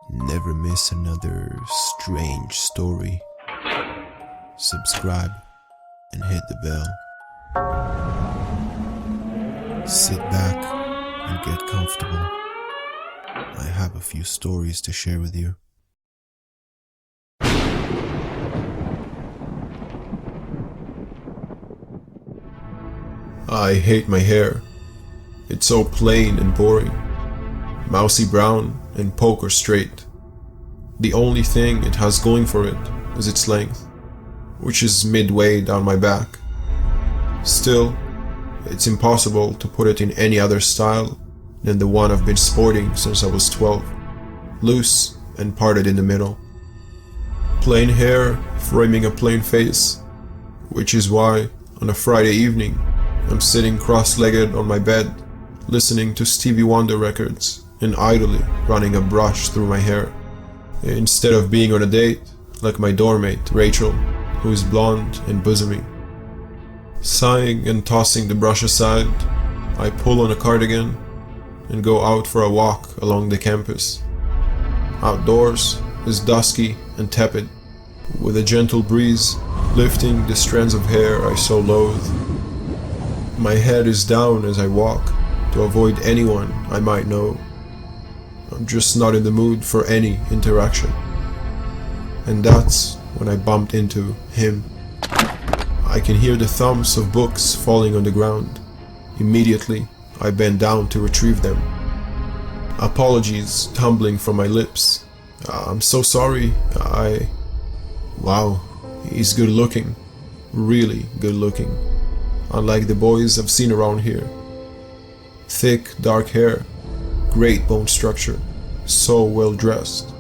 Never miss another strange story. Subscribe and hit the bell. Sit back and get comfortable. I have a few stories to share with you. I hate my hair. It's so plain and boring. Mousy brown and poker straight. The only thing it has going for it is its length, which is midway down my back. Still, it's impossible to put it in any other style than the one I've been sporting since I was 12, loose and parted in the middle. Plain hair framing a plain face, which is why on a Friday evening I'm sitting cross-legged on my bed, listening to Stevie Wonder records and idly running a brush through my hair, instead of being on a date like my doormate Rachel, who is blonde and bosomy. Sighing and tossing the brush aside, I pull on a cardigan and go out for a walk along the campus. Outdoors is dusky and tepid, with a gentle breeze lifting the strands of hair I so loathe. My head is down as I walk to avoid anyone I might know. I'm just not in the mood for any interaction. And that's when I bumped into him. I can hear the thumps of books falling on the ground. Immediately, I bend down to retrieve them. Apologies tumbling from my lips. I'm so sorry. Wow, he's good looking. Really good looking. Unlike the boys I've seen around here. Thick, dark hair, great bone structure, so well dressed.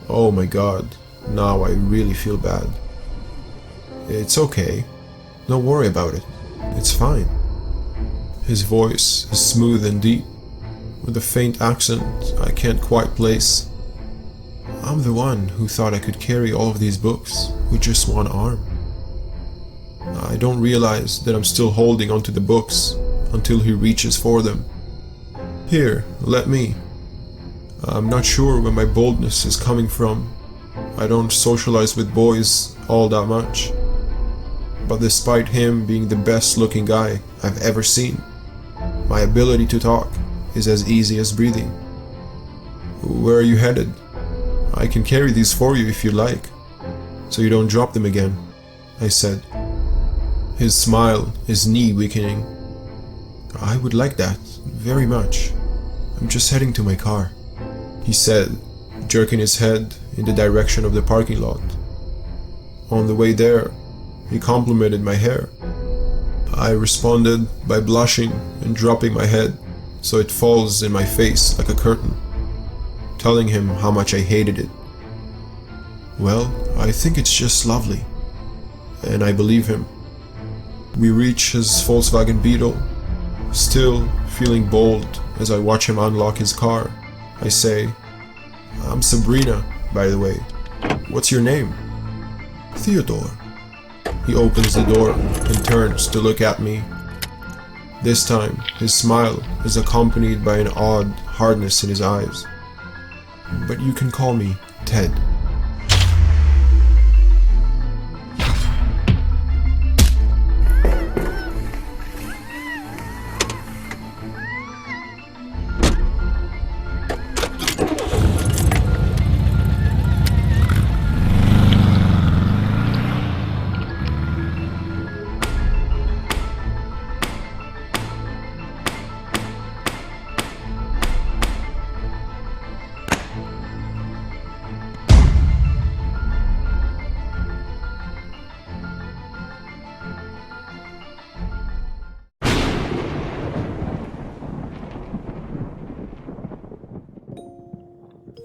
Oh my god, now I really feel bad. It's okay, don't worry about it, it's fine. His voice is smooth and deep, with a faint accent I can't quite place. I'm the one who thought I could carry all of these books with just one arm. I don't realize that I'm still holding onto the books until he reaches for them. Here, let me. I'm not sure where my boldness is coming from. I don't socialize with boys all that much. But despite him being the best looking guy I've ever seen, my ability to talk is as easy as breathing. Where are you headed? I can carry these for you if you like, so you don't drop them again, I said. His smile is knee-weakening. I would like that, very much. I'm just heading to my car, he said, jerking his head in the direction of the parking lot. On the way there, he complimented my hair. I responded by blushing and dropping my head so it falls in my face like a curtain, telling him how much I hated it. Well, I think it's just lovely, and I believe him. We reach his Volkswagen Beetle. Still feeling bold as I watch him unlock his car, I say, I'm Sabrina, by the way. What's your name? Theodore. He opens the door and turns to look at me. This time, his smile is accompanied by an odd hardness in his eyes. But you can call me Ted.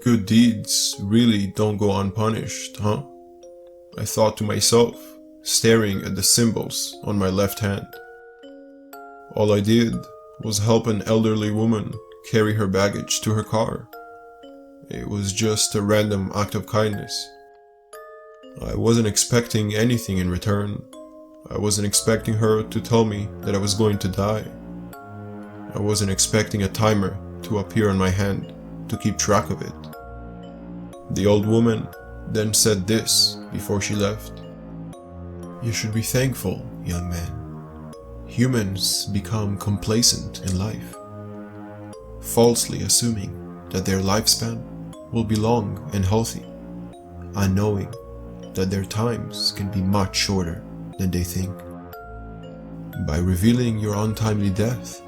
Good deeds really don't go unpunished, huh? I thought to myself, staring at the symbols on my left hand. All I did was help an elderly woman carry her baggage to her car. It was just a random act of kindness. I wasn't expecting anything in return. I wasn't expecting her to tell me that I was going to die. I wasn't expecting a timer to appear on my hand to keep track of it. The old woman then said this before she left. "You should be thankful, young man. Humans become complacent in life, falsely assuming that their lifespan will be long and healthy, unknowing that their times can be much shorter than they think. By revealing your untimely death,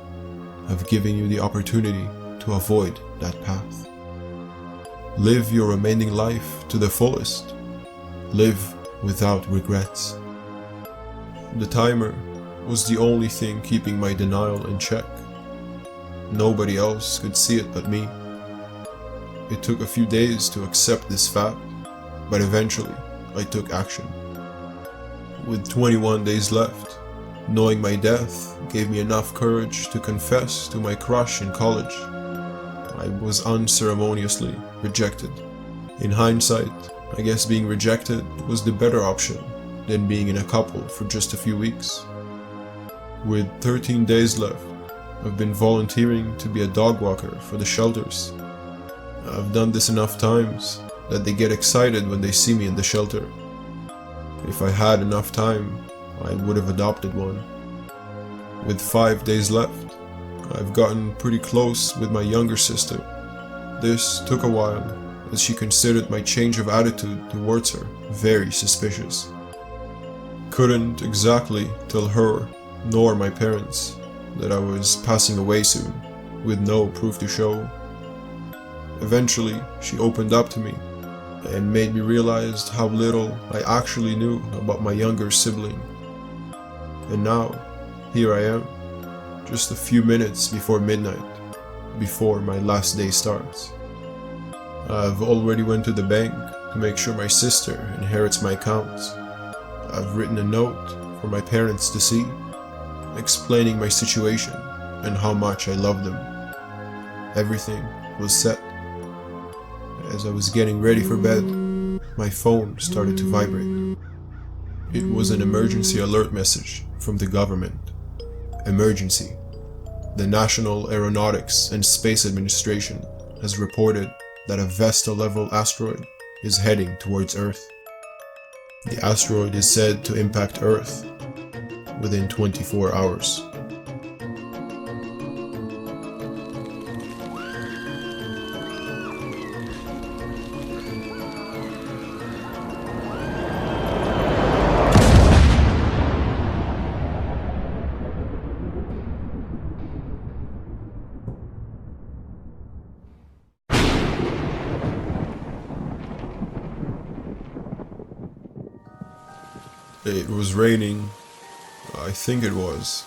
I've given you the opportunity to avoid that path. Live your remaining life to the fullest. Live without regrets." The timer was the only thing keeping my denial in check. Nobody else could see it but me. It took a few days to accept this fact, but eventually I took action. With 21 days left, knowing my death gave me enough courage to confess to my crush in college. I was unceremoniously rejected. In hindsight, I guess being rejected was the better option than being in a couple for just a few weeks. With 13 days left, I've been volunteering to be a dog walker for the shelters. I've done this enough times that they get excited when they see me in the shelter. If I had enough time, I would have adopted one. With 5 days left, I've gotten pretty close with my younger sister. This took a while, as she considered my change of attitude towards her very suspicious. Couldn't exactly tell her nor my parents that I was passing away soon, with no proof to show. Eventually, she opened up to me and made me realize how little I actually knew about my younger sibling. And now, here I am, just a few minutes before midnight, before my last day starts. I've already went to the bank to make sure my sister inherits my accounts. I've written a note for my parents to see, explaining my situation and how much I love them. Everything was set. As I was getting ready for bed, my phone started to vibrate. It was an emergency alert message from the government. Emergency. The National Aeronautics and Space Administration has reported that a Vesta-level asteroid is heading towards Earth. The asteroid is said to impact Earth within 24 hours. It was raining, I think it was,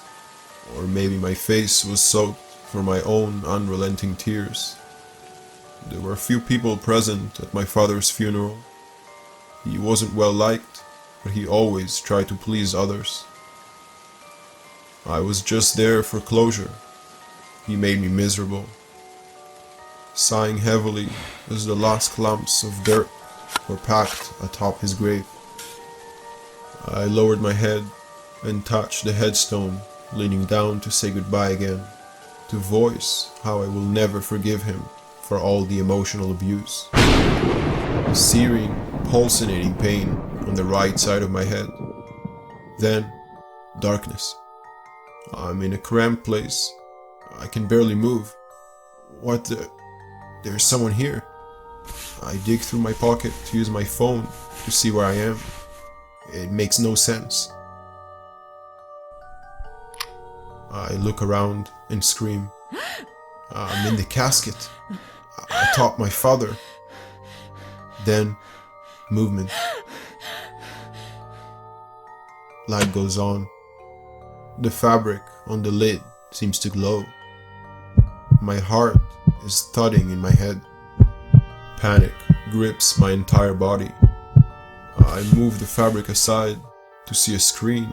or maybe my face was soaked from my own unrelenting tears. There were a few people present at my father's funeral. He wasn't well liked, but he always tried to please others. I was just there for closure. He made me miserable. Sighing heavily as the last clumps of dirt were packed atop his grave, I lowered my head and touched the headstone, leaning down to say goodbye again, to voice how I will never forgive him for all the emotional abuse. Searing, pulsating pain on the right side of my head. Then, darkness. I'm in a cramped place. I can barely move. What the? There's someone here. I dig through my pocket to use my phone to see where I am. It makes no sense. I look around and scream. I'm in the casket. Atop my father. Then, movement. Light goes on. The fabric on the lid seems to glow. My heart is thudding in my head. Panic grips my entire body. I move the fabric aside to see a screen.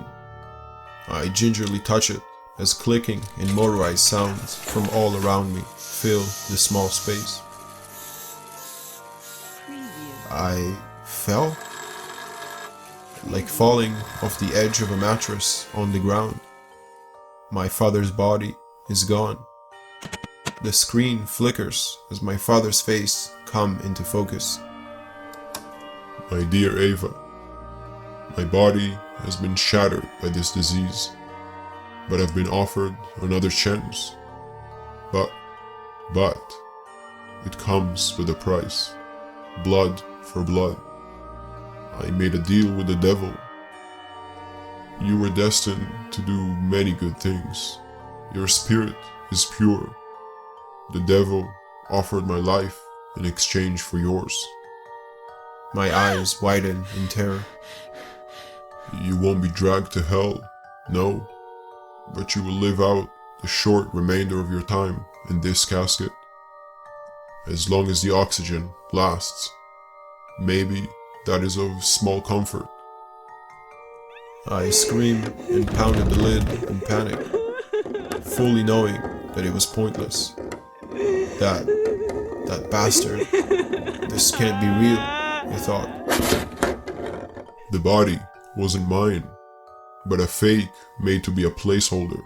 I gingerly touch it as clicking and motorized sounds from all around me fill the small space. I fell, like falling off the edge of a mattress on the ground. My father's body is gone. The screen flickers as my father's face comes into focus. My dear Ava, my body has been shattered by this disease, but I've been offered another chance. But, it comes with a price. Blood for blood. I made a deal with the devil. You were destined to do many good things. Your spirit is pure. The devil offered my life in exchange for yours. My eyes widen in terror. You won't be dragged to hell, no, but you will live out the short remainder of your time in this casket. As long as the oxygen lasts. Maybe that is of small comfort. I screamed and pounded the lid in panic, fully knowing that it was pointless. That bastard. This can't be real, I thought. The body wasn't mine, but a fake made to be a placeholder,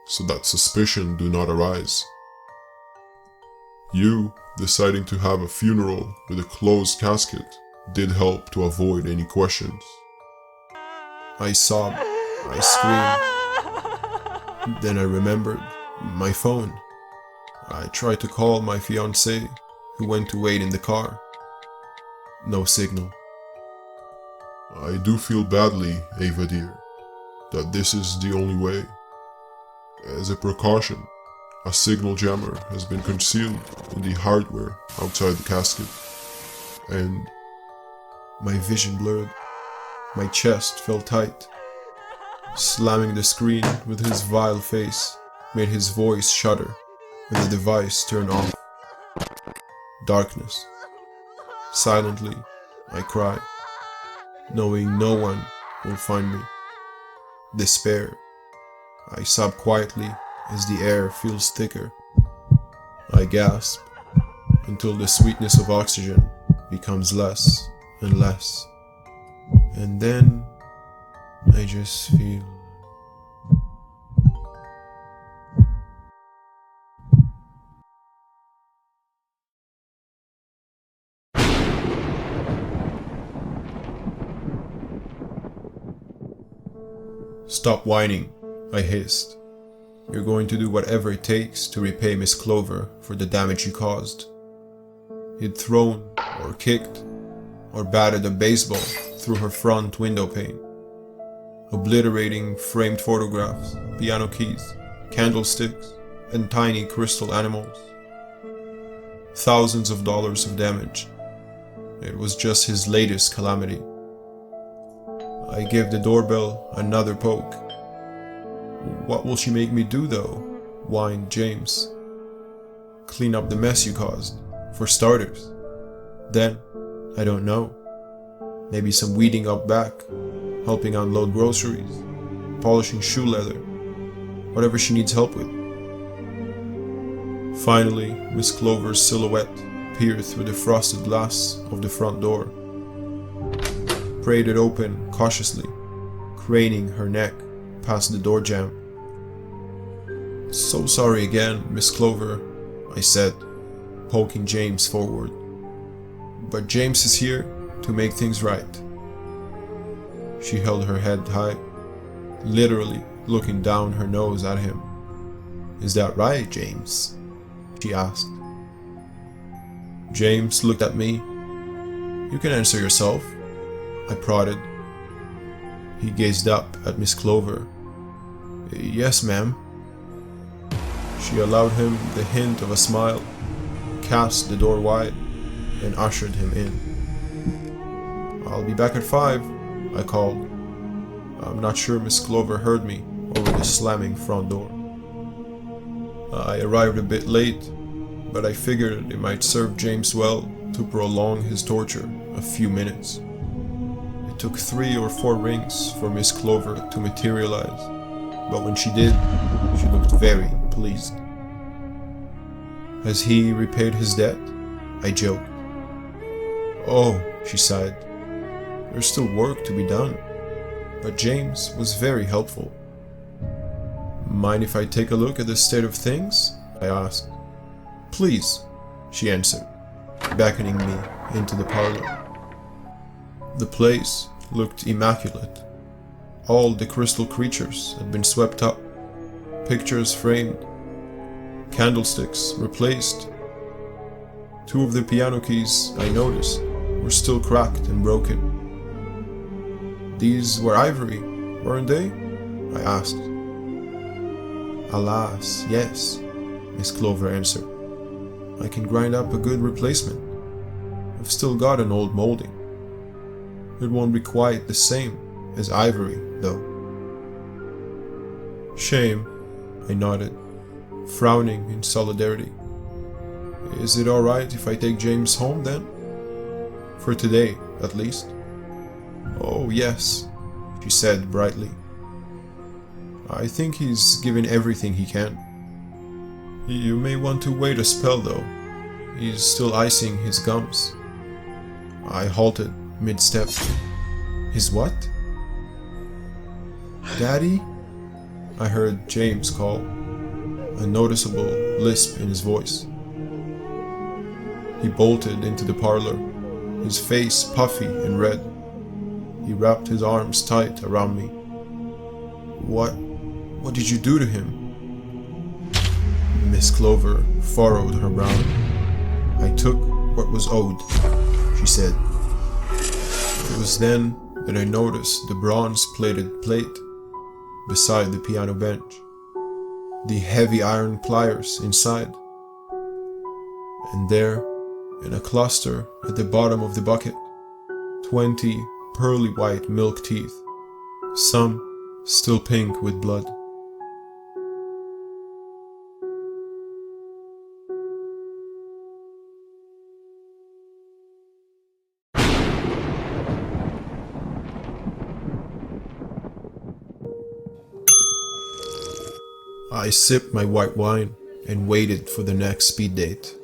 so that suspicion do not arise. You deciding to have a funeral with a closed casket did help to avoid any questions. I sobbed, I screamed. Then I remembered my phone. I tried to call my fiancée, who went to wait in the car. No signal. I do feel badly, Ava dear, that this is the only way. As a precaution, a signal jammer has been concealed in the hardware outside the casket, and my vision blurred. My chest felt tight. Slamming the screen with his vile face made his voice shudder when the device turned off. Darkness. Silently, I cry, knowing no one will find me. Despair. I sob quietly as the air feels thicker. I gasp until the sweetness of oxygen becomes less and less. And then I just feel "Stop whining," I hissed. "You're going to do whatever it takes to repay Miss Clover for the damage you caused." He'd thrown, or kicked, or batted a baseball through her front window pane, obliterating framed photographs, piano keys, candlesticks, and tiny crystal animals. Thousands of dollars of damage. It was just his latest calamity. I gave the doorbell another poke. "What will she make me do though?" whined James. "Clean up the mess you caused, for starters. Then, I don't know, maybe some weeding up back, helping unload groceries, polishing shoe leather, whatever she needs help with." Finally, Miss Clover's silhouette peered through the frosted glass of the front door. Prayed it open cautiously, craning her neck past the door jamb. "So sorry again, Miss Clover," I said, poking James forward. "But James is here to make things right." She held her head high, literally looking down her nose at him. "Is that right, James?" she asked. James looked at me. "You can answer yourself," I prodded. He gazed up at Miss Clover. "Yes, ma'am." She allowed him the hint of a smile, cast the door wide, and ushered him in. "I'll be back at 5, I called. I'm not sure Miss Clover heard me over the slamming front door. I arrived a bit late, but I figured it might serve James well to prolong his torture a few minutes. It took 3 or 4 rings for Miss Clover to materialize, but when she did, she looked very pleased. "Has he repaid his debt?" I joked. "Oh," she sighed. "There's still work to be done, but James was very helpful." "Mind if I take a look at the state of things?" I asked. "Please," she answered, beckoning me into the parlor. The place looked immaculate. All the crystal creatures had been swept up, pictures framed, candlesticks replaced. Two of the piano keys, I noticed, were still cracked and broken. These were ivory, weren't they? I asked. Alas, yes, Miss Clover answered. I can grind up a good replacement. I've still got an old molding. It won't be quite the same as ivory, though. Shame, I nodded, frowning in solidarity. Is it alright if I take James home then? For today, at least. Oh, yes, she said brightly. I think he's given everything he can. You may want to wait a spell, though. He's still icing his gums. I halted mid-step. His what? Daddy? I heard James call, a noticeable lisp in his voice. He bolted into the parlor, his face puffy and red. He wrapped his arms tight around me. What did you do to him? Miss Clover furrowed her brow. I took what was owed, she said. It was then that I noticed the bronze-plated plate beside the piano bench, the heavy iron pliers inside, and there, in a cluster at the bottom of the bucket, 20 pearly white milk teeth, some still pink with blood. I sipped my white wine and waited for the next speed date.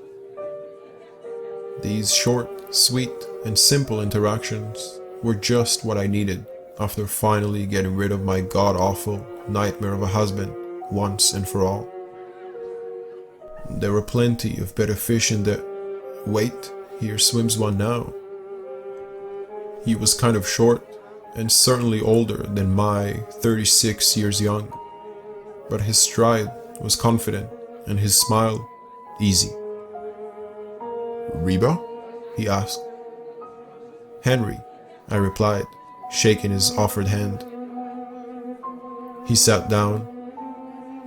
These short, sweet, and simple interactions were just what I needed after finally getting rid of my god-awful nightmare of a husband once and for all. There were plenty of better fish in the... Wait, here swims one now. He was kind of short and certainly older than my 36 years young, but his stride was confident and his smile easy. Reba? He asked. Henry, I replied, shaking his offered hand. He sat down.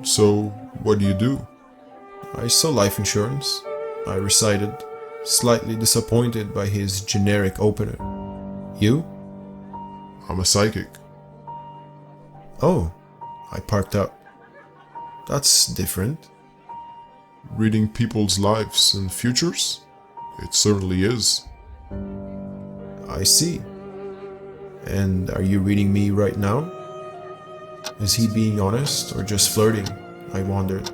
So, what do you do? I sell life insurance, I recited, slightly disappointed by his generic opener. You? I'm a psychic. Oh, I perked up. That's different. Reading people's lives and futures? It certainly is. I see. And are you reading me right now? Is he being honest or just flirting? I wondered.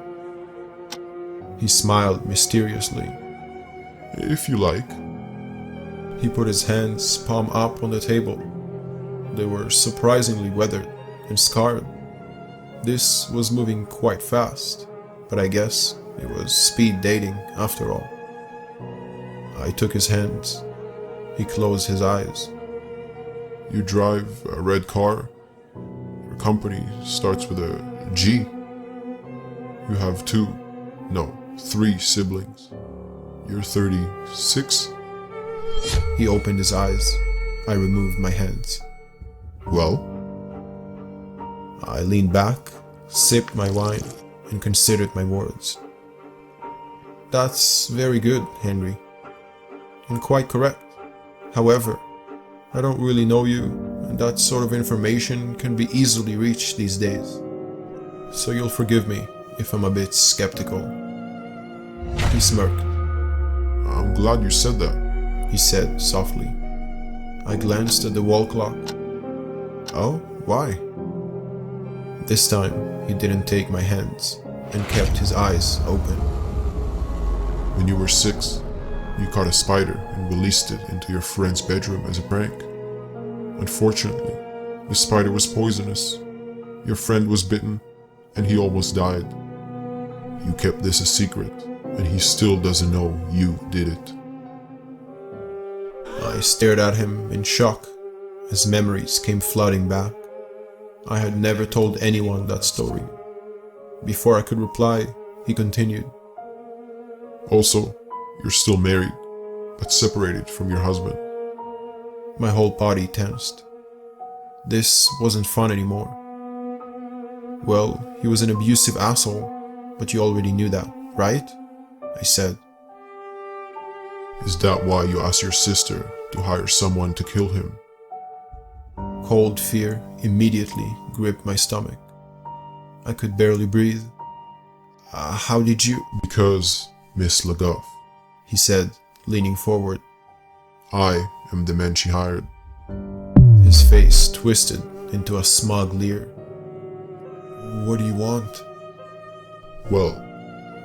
He smiled mysteriously. If you like. He put his hands palm up on the table. They were surprisingly weathered and scarred. This was moving quite fast, but I guess it was speed dating after all. I took his hands. He closed his eyes. You drive a red car. Your company starts with a G. You have 3 siblings. You're 36? He opened his eyes. I removed my hands. Well? I leaned back, sipped my wine, and considered my words. That's very good, Henry, and quite correct. However, I don't really know you, and that sort of information can be easily reached these days. So you'll forgive me if I'm a bit skeptical. He smirked. I'm glad you said that, he said softly. I glanced at the wall clock. Oh, why? This time, he didn't take my hands and kept his eyes open. When you were 6, you caught a spider and released it into your friend's bedroom as a prank. Unfortunately, the spider was poisonous. Your friend was bitten, and he almost died. You kept this a secret, and he still doesn't know you did it. I stared at him in shock as memories came flooding back. I had never told anyone that story. Before I could reply, he continued. Also, you're still married, but separated from your husband. My whole body tensed. This wasn't fun anymore. Well, he was an abusive asshole, but you already knew that, right? I said. Is that why you asked your sister to hire someone to kill him? Cold fear immediately gripped my stomach. I could barely breathe. How did you? Because, Miss LeGoff, he said, leaning forward. I am the man she hired. His face twisted into a smug leer. What do you want? Well,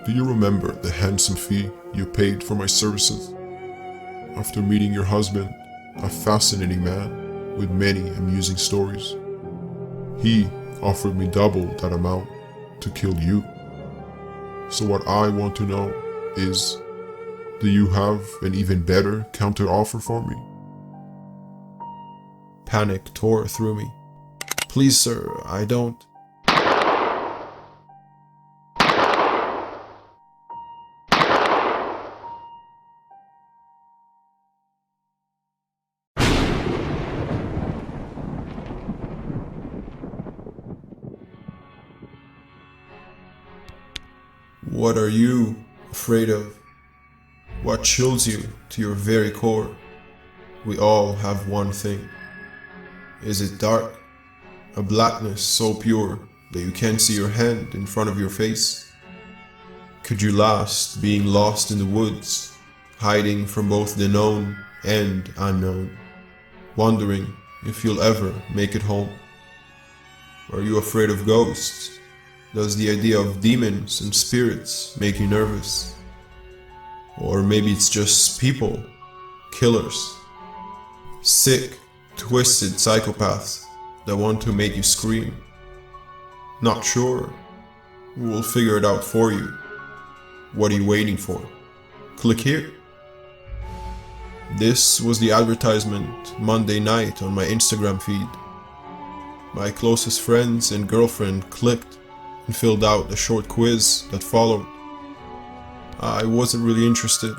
do you remember the handsome fee you paid for my services? After meeting your husband, a fascinating man with many amusing stories, he offered me double that amount to kill you. So what I want to know is, do you have an even better counter-offer for me? Panic tore through me. Please, sir, I don't. What are you afraid of? What chills you to your very core? We all have one thing. Is it dark? A blackness so pure that you can't see your hand in front of your face? Could you last being lost in the woods, hiding from both the known and unknown, wondering if you'll ever make it home? Are you afraid of ghosts? Does the idea of demons and spirits make you nervous? Or maybe it's just people, killers, sick, twisted psychopaths that want to make you scream. Not sure? We'll figure it out for you. What are you waiting for? Click here. This was the advertisement Monday night on my Instagram feed. My closest friends and girlfriend clicked and filled out a short quiz that followed. I wasn't really interested.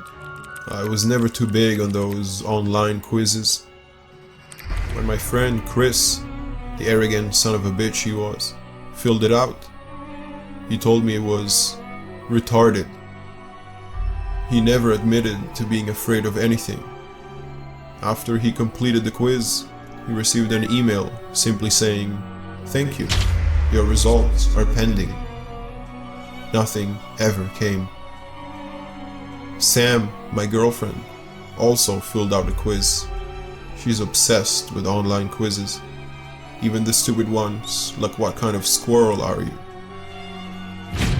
I was never too big on those online quizzes. When my friend Chris, the arrogant son of a bitch he was, filled it out, he told me it was retarded. He never admitted to being afraid of anything. After he completed the quiz, he received an email simply saying, "Thank you. Your results are pending." Nothing ever came. Sam, my girlfriend, also filled out a quiz. She's obsessed with online quizzes, even the stupid ones like "What kind of squirrel are you?"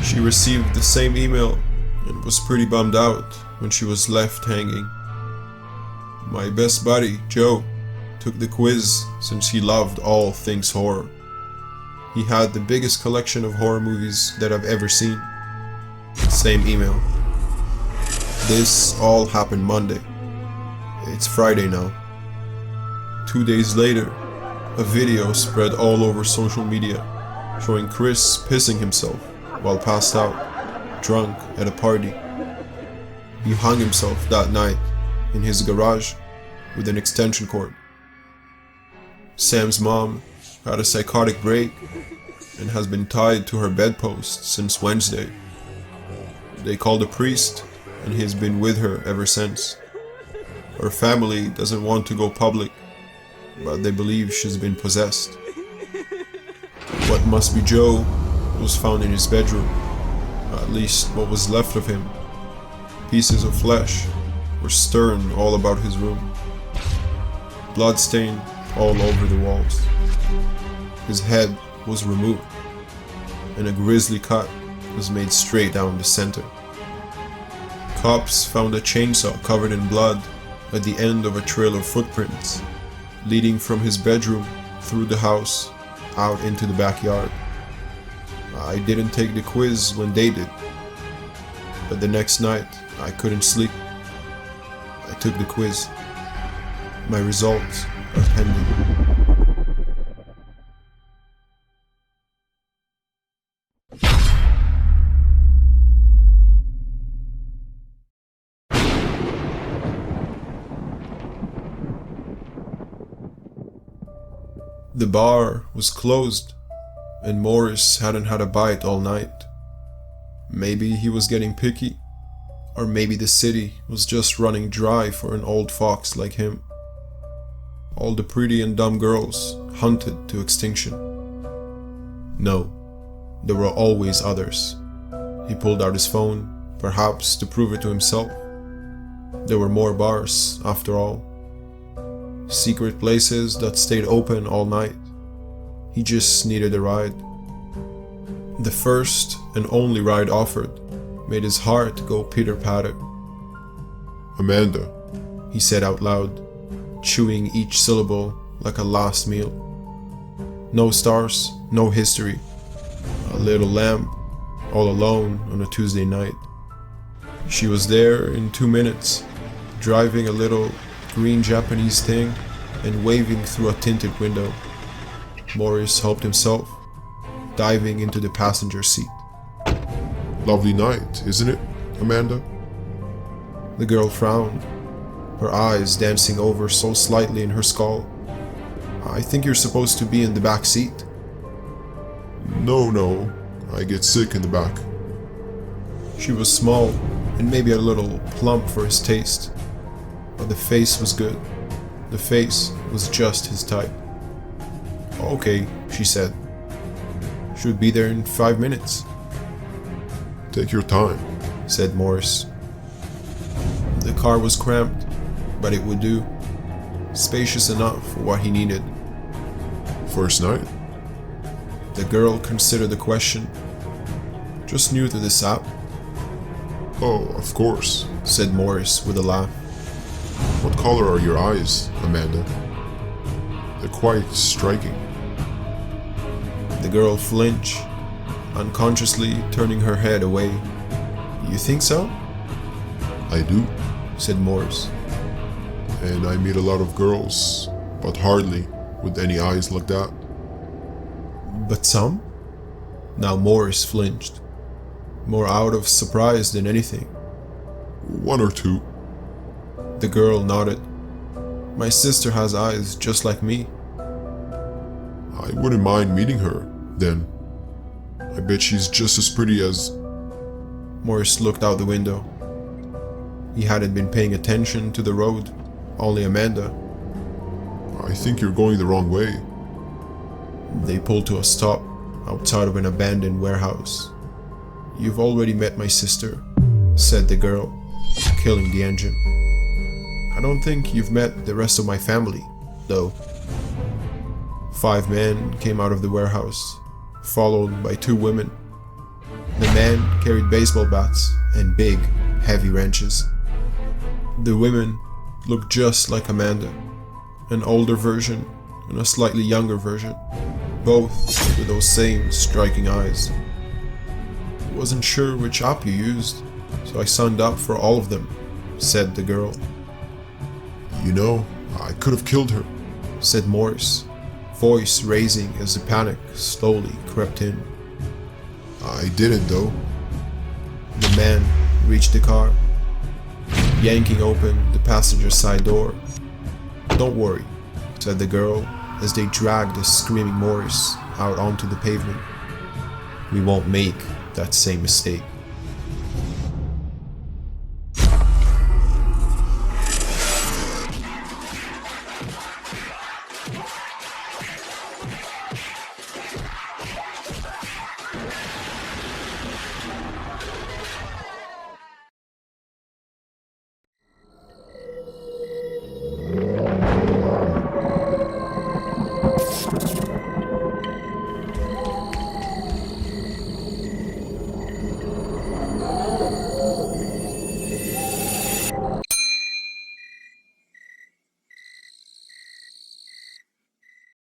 She received the same email and was pretty bummed out when she was left hanging. My best buddy, Joe, took the quiz since he loved all things horror. He had the biggest collection of horror movies that I've ever seen. Same email. This all happened Monday. It's Friday now. 2 days later, a video spread all over social media showing Chris pissing himself while passed out, drunk at a party. He hung himself that night in his garage with an extension cord. Sam's mom had a psychotic break and has been tied to her bedpost since Wednesday. They called a priest and he's been with her ever since. Her family doesn't want to go public, but they believe she's been possessed. What must be Joe was found in his bedroom, at least what was left of him. Pieces of flesh were strewn all about his room, bloodstained all over the walls. His head was removed, and a grisly cut was made straight down the center. Cops found a chainsaw covered in blood at the end of a trail of footprints, leading from his bedroom through the house out into the backyard. I didn't take the quiz when they did, but the next night I couldn't sleep. I took the quiz. My results are pending. The bar was closed, and Morris hadn't had a bite all night. Maybe he was getting picky, or maybe the city was just running dry for an old fox like him. All the pretty and dumb girls hunted to extinction. No, there were always others. He pulled out his phone, perhaps to prove it to himself. There were more bars, after all. Secret places that stayed open all night. He just needed a ride. The first and only ride offered made his heart go pitter-patter. Amanda, He said out loud, chewing each syllable like a last meal. No stars, no history. A little lamp, all alone on a Tuesday night. She was there in 2 minutes, driving a little green Japanese thing and waving through a tinted window. Morris helped himself, diving into the passenger seat. lovely night, isn't it, Amanda? The girl frowned, her eyes dancing over so slightly in her skull. I think you're supposed to be in the back seat. No, I get sick in the back. She was small and maybe a little plump for his taste, but the face was good. The face was just his type. Okay, she said. Should be there in 5 minutes. Take your time, Said Morris. The car was cramped, but it would do. Spacious enough for what he needed. First night? The girl considered the question. Just new to this app, Oh, of course. said Morris with a laugh. What color are your eyes, Amanda? They're quite striking. The girl flinched, unconsciously turning her head away. You think so? I do, Said Morris. and I meet a lot of girls, but hardly with any eyes like that. But some? Now Morris flinched, more out of surprise than anything. One or two. The girl nodded. My sister has eyes just like me. I wouldn't mind meeting her, then. I bet she's just as pretty as... Morris looked out the window. He hadn't been paying attention to the road, only Amanda. I think you're going the wrong way. They pulled to a stop outside of an abandoned warehouse. You've already met my sister, said the girl, killing the engine. I don't think you've met the rest of my family, though. 5 men came out of the warehouse, followed by 2 women. The men carried baseball bats and big, heavy wrenches. The women looked just like Amanda, an older version and a slightly younger version, both with those same striking eyes. Wasn't sure which app you used, so I signed up for all of them, said the girl. You know, I could have killed her. Said Morris, voice raising as the panic slowly crept in. I didn't, though. The man reached the car, yanking open the passenger side door. Don't worry, said the girl as they dragged the screaming Morris out onto the pavement. We won't make that same mistake.